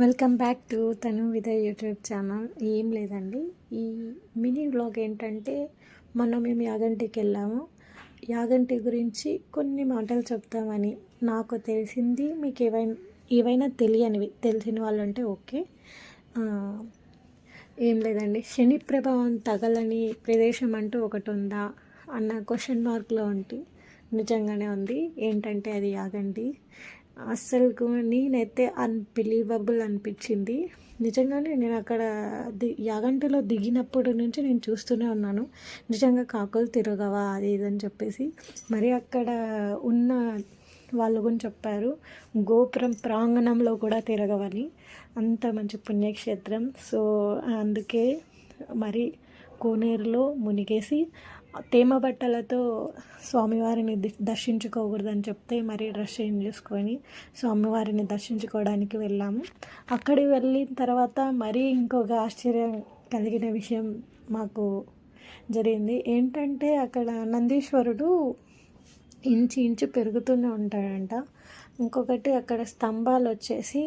Welcome back to తను విద YouTube channel. ఏం లేదండి, ఈ మినీ వ్లాగ్ ఏంటంటే మేము యాగంటికి వెళ్ళాము. యాగంటి గురించి కొన్ని మాటలు చెప్తామని. నాకు తెలిసింది మీకు ఏవైనా తెలిసిన వాళ్ళు ఉంటే ఓకే. ఏం లేదండి, శని ప్రభావం తగలని ప్రదేశం అంటూ ఒకటి ఉందా అన్న క్వశ్చన్ మార్క్లో ఉంటే నిజంగానే ఉంది. ఏంటంటే అది యాగంటి. అస్సలు నేనైతే అన్బిలీవబుల్ అనిపించింది. నిజంగానే నేను అక్కడ యాగంటిలో దిగినప్పటి నుంచి నేను చూస్తూనే ఉన్నాను, నిజంగా కాకులు తిరగవా అది ఇదని చెప్పేసి. మరి అక్కడ ఉన్న వాళ్ళు కూడా చెప్పారు, గోపురం ప్రాంగణంలో కూడా తిరగవని. అంత మంచి పుణ్యక్షేత్రం. సో అందుకే మరి కోనేరులో మునిగేసి తేమ బట్టలతో స్వామివారిని దర్శించుకోకూడదని చెప్తే మరి డ్రెస్ చేంజ్ చేసుకొని స్వామివారిని దర్శించుకోవడానికి వెళ్ళాము. అక్కడికి వెళ్ళిన తర్వాత మరీ ఇంకొక ఆశ్చర్యం కలిగిన విషయం మాకు జరిగింది. ఏంటంటే అక్కడ నందీశ్వరుడు ఇంచు పెరుగుతూనే ఉంటాడంట. ఇంకొకటి అక్కడ స్తంభాలు వచ్చేసి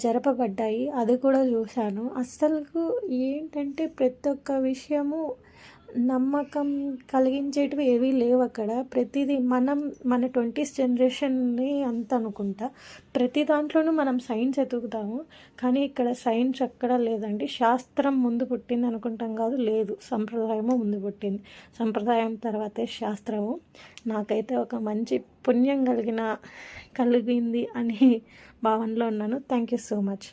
జరపబడ్డాయి, అది కూడా చూశాను. అస్సలు ఏంటంటే ప్రతి ఒక్క విషయము నమ్మకం కలిగించేటివి ఏవీ లేవు అక్కడ. ప్రతిదీ మన 20th జనరేషన్ని అంత అనుకుంటా. ప్రతి దాంట్లోనూ మనం సైన్స్ ఎతుకుతాము, కానీ ఇక్కడ సైన్స్ ఎక్కడా లేదండి. శాస్త్రం ముందు పుట్టింది అనుకుంటాం కాదు, లేదు, సంప్రదాయము ముందు పుట్టింది. సంప్రదాయం తర్వాతే శాస్త్రము. నాకైతే ఒక మంచి పుణ్యం కలిగింది అని భావనలో ఉన్నాను. Thank you so much.